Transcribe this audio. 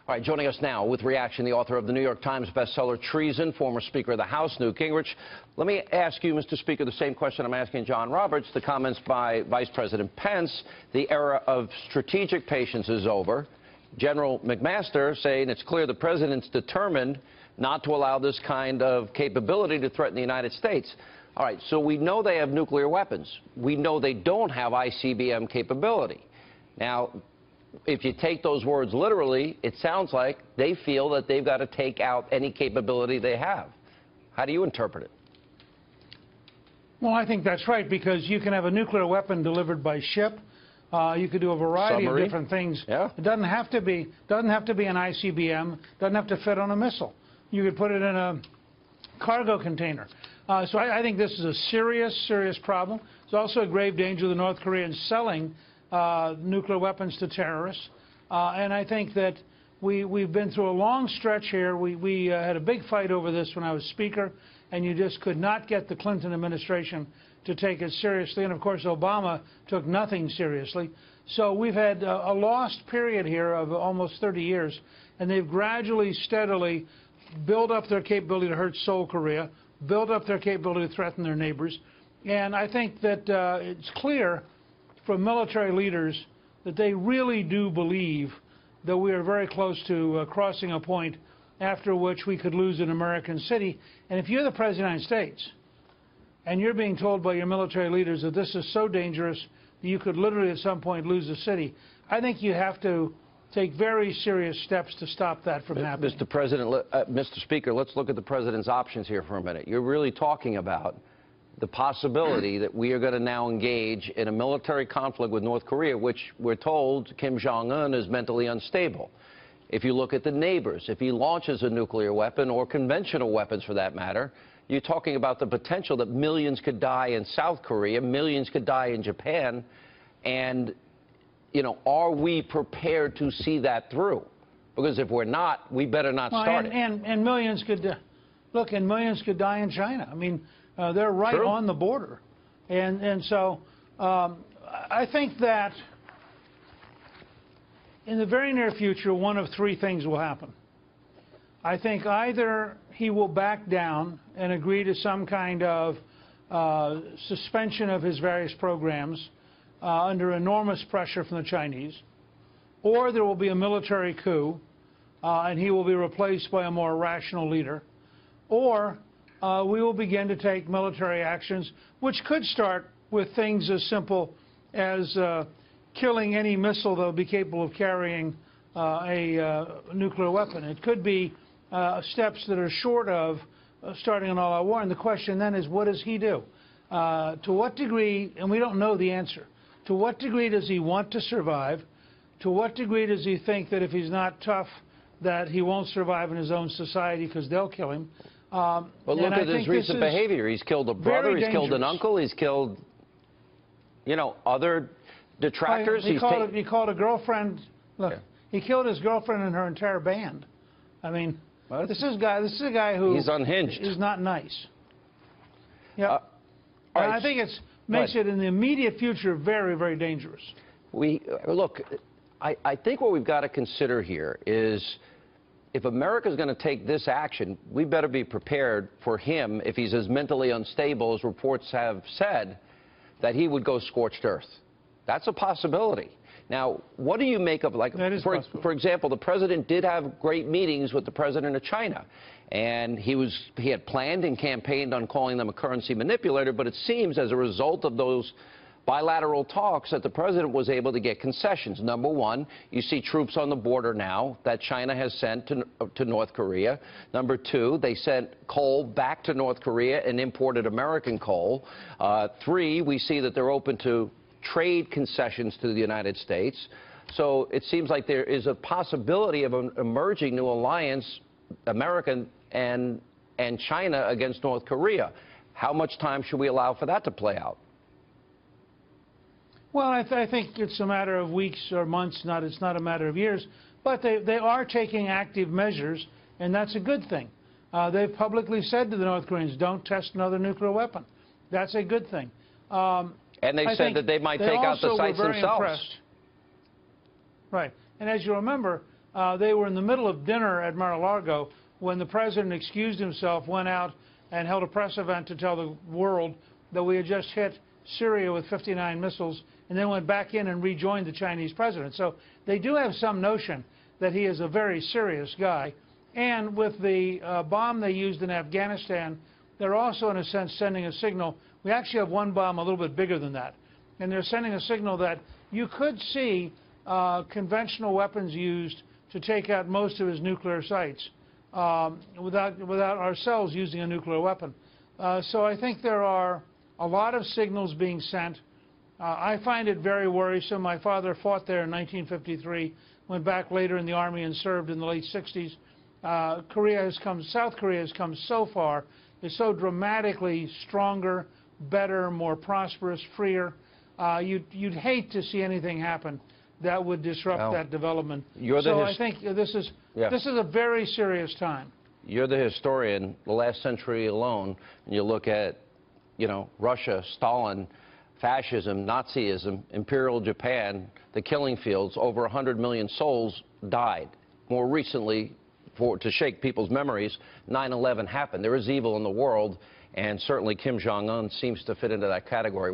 All right, joining us now with reaction, the author of the New York Times bestseller Treason, former Speaker of the House, Newt Gingrich. Let me ask you, Mr. Speaker, the same question I'm asking John Roberts. The comments by Vice President Pence, the era of strategic patience is over. General McMaster saying it's clear the president's determined not to allow this kind of capability to threaten the United States. All right, so we know they have nuclear weapons. We know they don't have ICBM capability. Now, if you take those words literally, it sounds like they feel that they've got to take out any capability they have. How do you interpret it? Well, I think that's right, because you can have a nuclear weapon delivered by ship. You could do a variety Submarine. of different things. Yeah. It doesn't have to be an ICBM. Doesn't have to fit on a missile. You could put it in a cargo container. So I think this is a serious problem. It's also a grave danger of the North Koreans selling nuclear weapons to terrorists. And I think that we've been through a long stretch here. We had a big fight over this when I was Speaker, and you just could not get the Clinton administration to take it seriously. And, of course, Obama took nothing seriously. So we've had a lost period here of almost 30 years, and they've gradually, steadily built up their capability to hurt Seoul, Korea, built up their capability to threaten their neighbors. And I think that it's clear from military leaders that they really do believe that we are very close to crossing a point after which we could lose an American city. And if you're the President of the United States and you're being told by your military leaders that this is so dangerous that you could literally at some point lose the city, I think you have to take very serious steps to stop that from happening. Mr. Speaker, let's look at the president's options here for a minute. You're really talking about the possibility that we are going to now engage in a military conflict with North Korea, which we're told Kim Jong-un is mentally unstable. If you look at the neighbors, if he launches a nuclear weapon or conventional weapons for that matter, you're talking about the potential that millions could die in South Korea, millions could die in Japan, and, you know, are we prepared to see that through? Because if we're not, we better not start it. And millions could, look, and millions could die in China. I mean, they're right True. on the border. And so I think that in the very near future, one of three things will happen. I think either he will back down and agree to some kind of suspension of his various programs under enormous pressure from the Chinese, or there will be a military coup and he will be replaced by a more rational leader, or we will begin to take military actions, which could start with things as simple as killing any missile that will be capable of carrying a nuclear weapon. It could be steps that are short of starting an all-out war. And the question then is, what does he do? To what degree, and we don't know the answer, to what degree does he want to survive? To what degree does he think that if he's not tough, that he won't survive in his own society because they'll kill him? But look at his recent behavior. He's killed a brother, he's killed an uncle, he's killed, you know, other detractors. He called a girlfriend. Look, yeah. He killed his girlfriend and her entire band. I mean, this is a guy who he's unhinged. Is not nice. Yeah, and I think it makes it in the immediate future very dangerous. Look, I think what we've got to consider here is, if America is going to take this action, we better be prepared for him, if he's as mentally unstable as reports have said, that he would go scorched earth. That's a possibility. Now, what do you make of, like, for example, the president did have great meetings with the president of China, and he had planned and campaigned on calling them a currency manipulator, but it seems as a result of those bilateral talks that the president was able to get concessions. Number one, you see troops on the border now that China has sent to North Korea. Number two, they sent coal back to North Korea and imported American coal. Three, we see that they're open to trade concessions to the United States. So it seems like there is a possibility of an emerging new alliance, America and China against North Korea. How much time should we allow for that to play out? Well, I think it's a matter of weeks or months. It's not a matter of years. But they are taking active measures, and that's a good thing. They've publicly said to the North Koreans, don't test another nuclear weapon. That's a good thing. And they said that they might take out the sites themselves. Impressed. Right. And as you remember, They were in the middle of dinner at Mar-a-Lago when the president excused himself, went out and held a press event to tell the world that we had just hit Syria with 59 missiles, and then went back in and rejoined the Chinese president. So they do have some notion that he is a very serious guy. And with the bomb they used in Afghanistan, they're also, in a sense, sending a signal. We actually have one bomb a little bit bigger than that. And they're sending a signal that you could see conventional weapons used to take out most of his nuclear sites without ourselves using a nuclear weapon. So I think there are a lot of signals being sent. I find it very worrisome. My father fought there in 1953, went back later in the Army and served in the late 60s. South Korea has come so far. It's so dramatically stronger, better, more prosperous, freer. You'd hate to see anything happen that would disrupt that development. So I think this is a very serious time. You're the historian. The last century alone, and you look at, Russia, Stalin, fascism, Nazism, Imperial Japan, the killing fields, over 100 million souls died. More recently, to shake people's memories, 9/11 happened. There is evil in the world, and certainly Kim Jong-un seems to fit into that category.